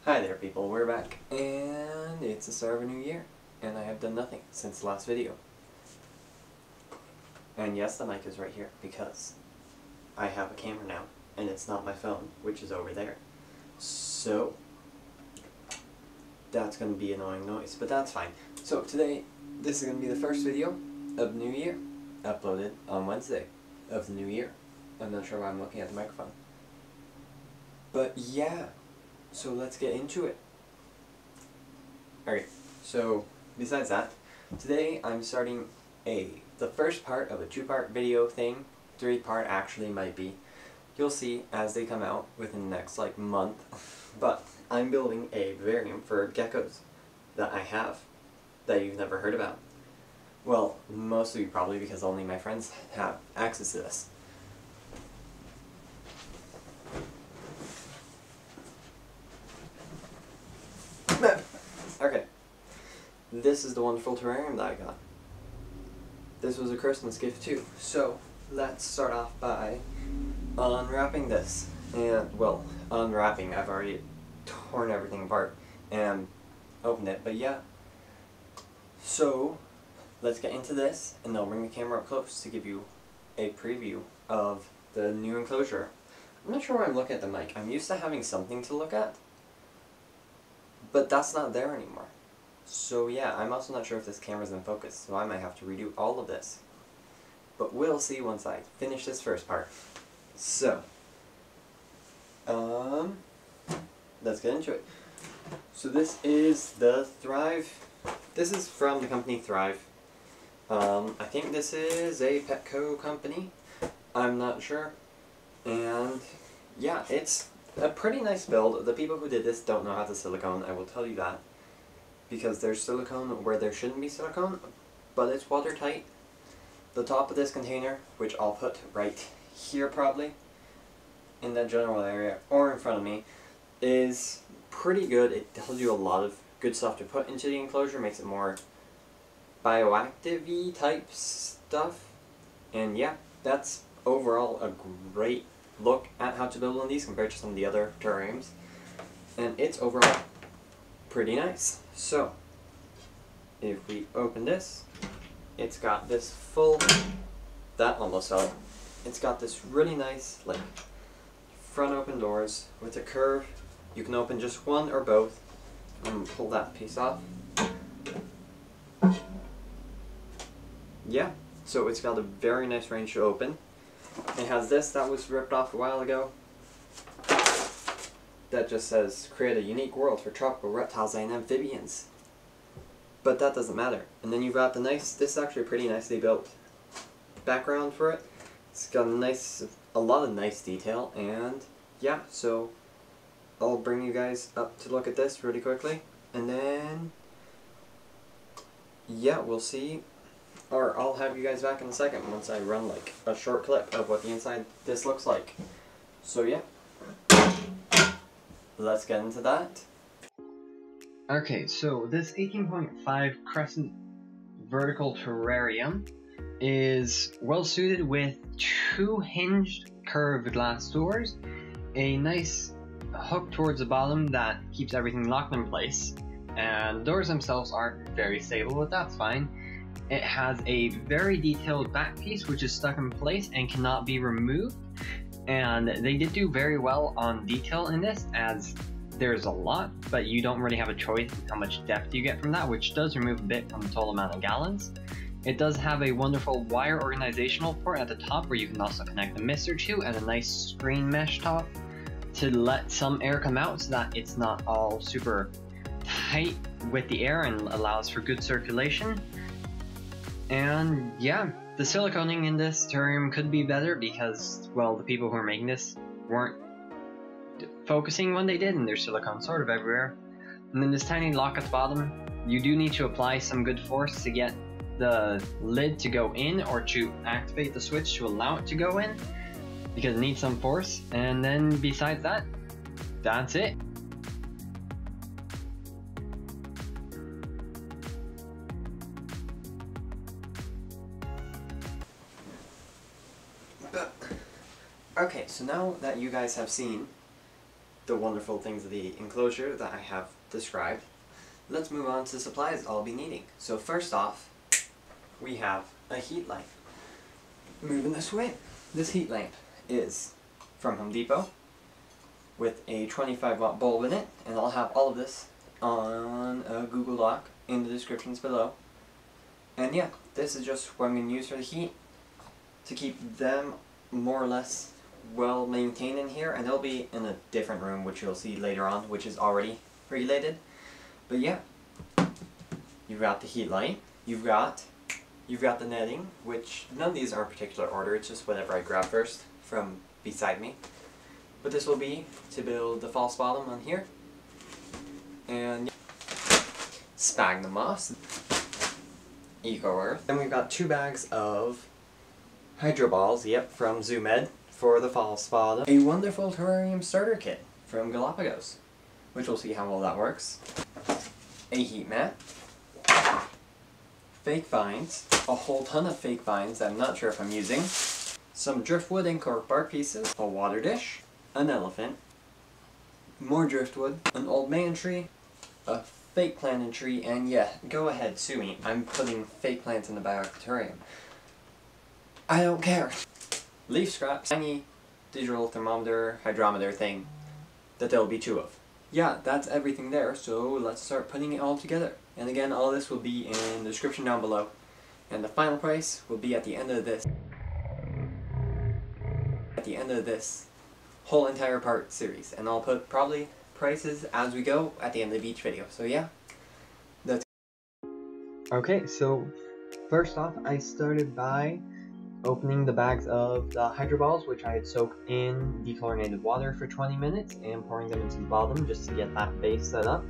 Hi there people, we're back, and it's the start of a new year, and I have done nothing since the last video. And yes, the mic is right here, because I have a camera now, and it's not my phone, which is over there. So, that's going to be annoying noise, but that's fine. So today, this is going to be the first video of the new year, uploaded on Wednesday of the new year. I'm not sure why I'm looking at the microphone. But yeah. So let's get into it. Okay, so besides that, today I'm starting the first part of a two-part video thing. Three-part actually might be. You'll see as they come out within the next month. But I'm building a vivarium for geckos that I have that you've never heard about. Well, most of you probably, because only my friends have access to this. Okay, this is the wonderful terrarium that I got. This was a Christmas gift too, so let's start off by unwrapping this. And, well, unwrapping, I've already torn everything apart and opened it, but yeah. So, let's get into this, and I'll bring the camera up close to give you a preview of the new enclosure. I'm not sure why I'm looking at the mic. I'm used to having something to look at, but that's not there anymore. So yeah, I'm also not sure if this camera's in focus, so I might have to redo all of this. But we'll see once I finish this first part. So, let's get into it. So this is the Thrive. This is from the company Thrive. I think this is a Petco company. I'm not sure. And yeah, it's a pretty nice build. The people who did this don't know how to silicone, I will tell you that. Because there's silicone where there shouldn't be silicone, but it's watertight. The top of this container, which I'll put right here probably, in that general area, or in front of me, is pretty good. It tells you a lot of good stuff to put into the enclosure, makes it more bioactive-y type stuff. And yeah, that's overall a great look at how to build one of these compared to some of the other terrariums, and it's overall pretty nice. So if we open this, it's got this full, that almost fell, it's got this really nice front open doors with a curve. You can open just one or both. I'm going to pull that piece off. Yeah, so it's got a very nice range to open. It has this that was ripped off a while ago. That just says, create a unique world for tropical reptiles and amphibians. But that doesn't matter. And then you've got the nice, this is actually a pretty nicely built background for it. It's got a lot of nice detail, and yeah, so I'll bring you guys up to look at this really quickly. And then, yeah, we'll see. Or I'll have you guys back in a second once I run a short clip of what the inside of this looks like. So yeah, let's get into that. Okay, so this 18.5 crescent vertical terrarium is well suited with two hinged curved glass doors, a nice hook towards the bottom that keeps everything locked in place, and the doors themselves aren't very stable, but that's fine. It has a very detailed back piece which is stuck in place and cannot be removed, and they did do very well on detail in this, as there's a lot, but you don't really have a choice how much depth you get from that, which does remove a bit from the total amount of gallons. It does have a wonderful wire organizational port at the top where you can also connect a mister to, and a nice screen mesh top to let some air come out so that it's not all super tight with the air and allows for good circulation. And yeah, the siliconing in this terrarium could be better because, well, the people who are making this weren't focusing when they did, and there's silicone sort of everywhere. And then this tiny lock at the bottom, you do need to apply some good force to get the lid to go in, or to activate the switch to allow it to go in, because it needs some force. And then besides that, that's it. Okay, so now that you guys have seen the wonderful things of the enclosure that I have described, let's move on to the supplies I'll be needing. So first off, we have a heat lamp. Moving this way. This heat lamp is from Home Depot with a 25-watt bulb in it, and I'll have all of this on a Google Doc in the descriptions below. And yeah, this is just what I'm going to use for the heat to keep them more or less well maintained in here, and they'll be in a different room which you'll see later on, which is already regulated. But yeah, you've got the heat light, you've got the netting, which none of these are in particular order, it's just whatever I grab first from beside me. But this will be to build the false bottom on here. And sphagnum moss, eco earth. Then we've got 2 bags of hydro balls, yep, from ZooMed for the false bottom. A wonderful terrarium starter kit from Galapagos, which we'll see how well that works. A heat mat. Fake vines, a whole ton of fake vines that I'm not sure if I'm using, some driftwood and cork bark pieces, a water dish, an elephant, more driftwood, an old man tree, a fake planted tree, and yeah, go ahead, sue me, I'm putting fake plants in the back of the terrarium. I don't care. Leaf scraps, tiny digital thermometer, hydrometer thing that there'll be 2 of. Yeah, that's everything there, so let's start putting it all together. And again, all this will be in the description down below. And the final price will be at the end of this. At the end of this whole entire part series. And I'll put probably prices as we go at the end of each video. So yeah, that's... Okay, so first off, I started by opening the bags of the hydro balls, which I had soaked in dechlorinated water for 20 minutes, and pouring them into the bottom just to get that base set up.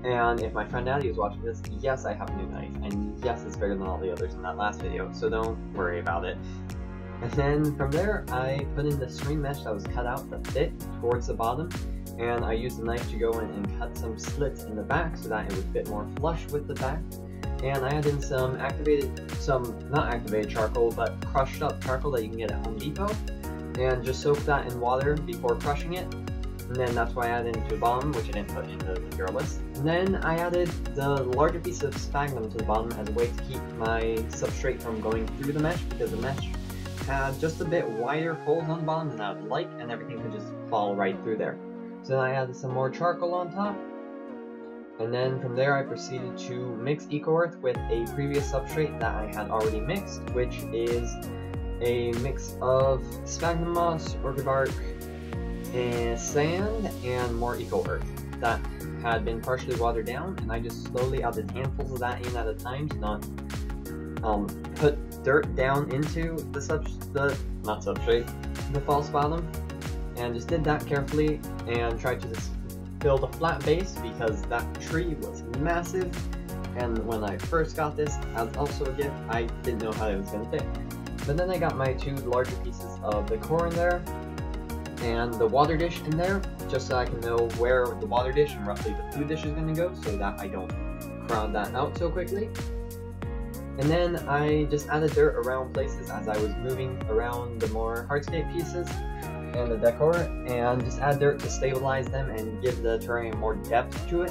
And if my friend Daddy is watching this, yes, I have a new knife, and yes, it's bigger than all the others in that last video, so don't worry about it. And then from there, I put in the string mesh that was cut out that fit towards the bottom, and I used the knife to go in and cut some slits in the back so that it would fit more flush with the back. And I added some not activated charcoal, but crushed up charcoal that you can get at Home Depot, and just soak that in water before crushing it. And then that's why I added it to the bottom, which I didn't put in the material list. And then I added the larger piece of sphagnum to the bottom as a way to keep my substrate from going through the mesh, because the mesh had just a bit wider holes on the bottom than I would like, and everything could just fall right through there. So then I added some more charcoal on top. And then from there I proceeded to mix eco earth with a previous substrate that I had already mixed, which is a mix of sphagnum moss, orchid bark, and sand, and more eco earth that had been partially watered down, and I just slowly added handfuls of that in at a time to not put dirt down into the false bottom, and just did that carefully and tried to just build a flat base because that tree was massive, and when I first got this as also a gift, I didn't know how it was going to fit. But then I got my 2 larger pieces of the core in there and the water dish in there, just so I can know where the water dish and roughly the food dish is going to go, so that I don't crowd that out so quickly. And then I just added dirt around places as I was moving around the more hardscape pieces and the decor, and just add dirt to stabilize them and give the terrarium more depth to it,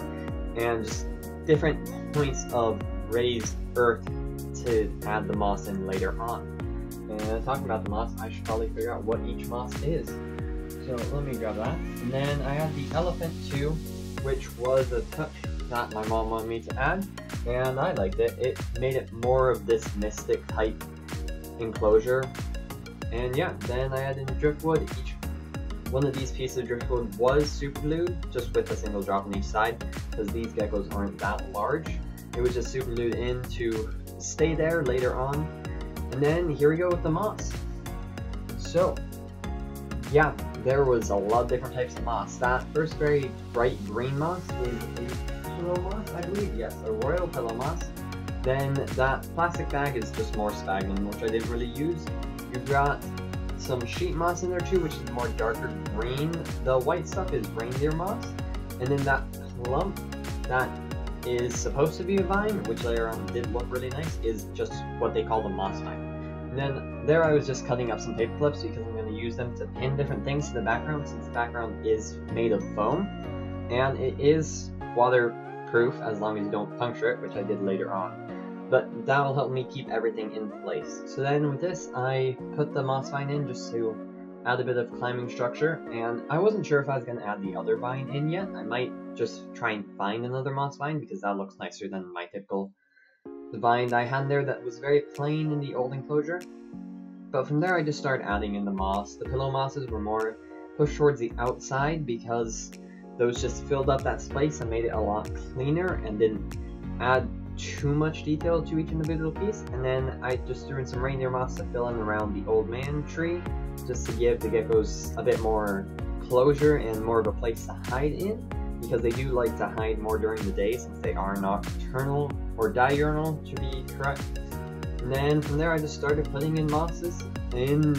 and just different points of raised earth to add the moss in later on. And talking about the moss, I should probably figure out what each moss is. So let me grab that. And then I had the elephant too, which was a touch that my mom wanted me to add, and I liked it. It made it more of this mystic type enclosure. And yeah, then I added the driftwood. Each one of these pieces of driftwood was super glued, just with a single drop on each side, because these geckos aren't that large. It was just super glued in to stay there later on. And then here we go with the moss. So yeah, there was a lot of different types of moss. That first very bright green moss is a pillow moss, I believe. Yes, a royal pillow moss. Then that plastic bag is just more sphagnum, which I didn't really use. You've got some sheet moss in there too, which is more darker green. The white stuff is reindeer moss. And then that clump that is supposed to be a vine, which later on did look really nice, is just what they call the moss vine. And then there I was just cutting up some paper clips because I'm going to use them to pin different things to the background, since the background is made of foam, and it is waterproof as long as you don't puncture it, which I did later on. But that will help me keep everything in place. So then with this, I put the moss vine in just to add a bit of climbing structure, and I wasn't sure if I was going to add the other vine in yet. I might just try and find another moss vine because that looks nicer than my typical vine I had there that was very plain in the old enclosure. But from there I just started adding in the moss. The pillow mosses were more pushed towards the outside because those just filled up that space and made it a lot cleaner and didn't add too much detail to each individual piece. And then I just threw in some reindeer moss to fill in around the old man tree, just to give the geckos a bit more closure and more of a place to hide in, because they do like to hide more during the day since they are nocturnal, or diurnal to be correct. And then from there I just started putting in mosses in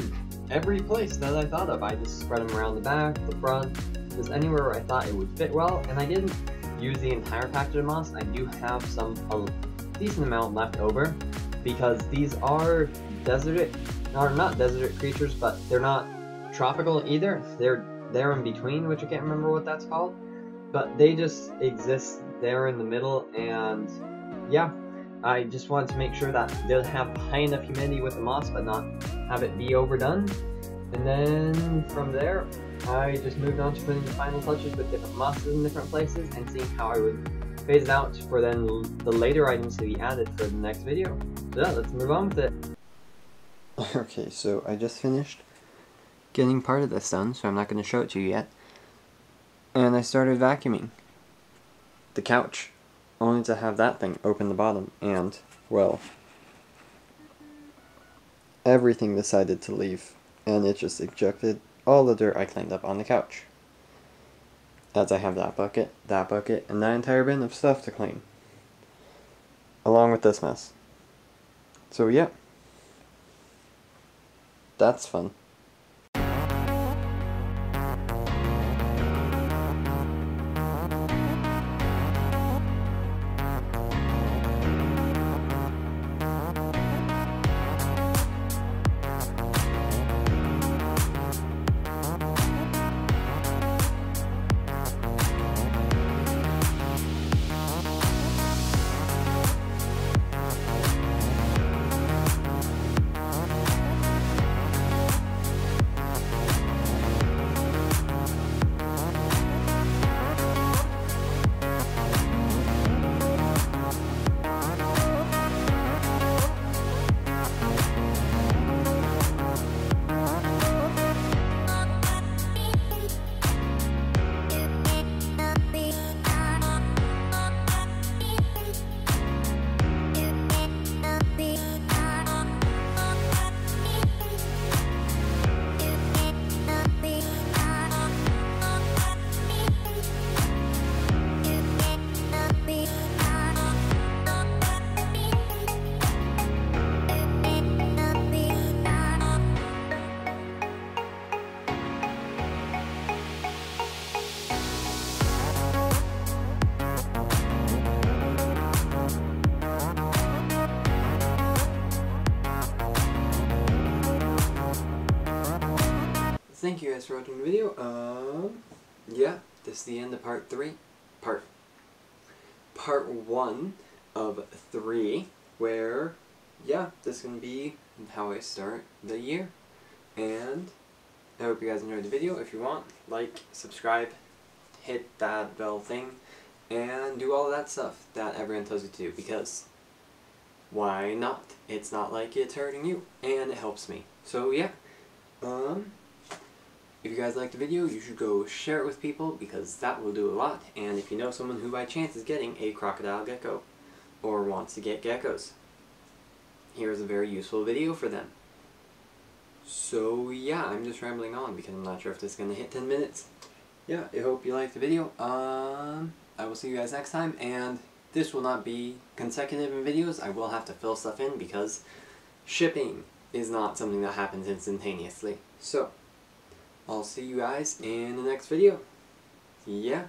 every place that I thought of. I just spread them around the back, the front, just anywhere where I thought it would fit well, and I didn't use the entire package of moss. I do have a decent amount left over because these are not desert creatures, but they're not tropical either. They're in between, which I can't remember what that's called, but they just exist there in the middle. And yeah, I just wanted to make sure that they'll have high enough humidity with the moss but not have it be overdone. And then from there I just moved on to putting the final touches with different mosses in different places and seeing how I would phase it out for then the later items to be added for the next video. So yeah, let's move on with it. Okay, so I just finished getting part of this done, so I'm not going to show it to you yet. And I started vacuuming the couch, only to have that thing open the bottom, and, well, everything decided to leave, and it just ejected all the dirt I cleaned up on the couch. As I have that bucket, and that entire bin of stuff to clean. Along with this mess. So yeah. That's fun. Thank you guys for watching the video. Yeah, this is the end of part 1 of 3, where, yeah, this is going to be how I start the year. And I hope you guys enjoyed the video. If you want, like, subscribe, hit that bell thing, and do all of that stuff that everyone tells you to do, because why not? It's not like it's hurting you, and it helps me. So yeah, if you guys liked the video, you should go share it with people, because that will do a lot. And if you know someone who by chance is getting a crocodile gecko, or wants to get geckos, here's a very useful video for them. So yeah, I'm just rambling on because I'm not sure if this is going to hit 10 minutes. Yeah, I hope you liked the video. I will see you guys next time, and this will not be consecutive in videos. I will have to fill stuff in because shipping is not something that happens instantaneously. So I'll see you guys in the next video. Yeah.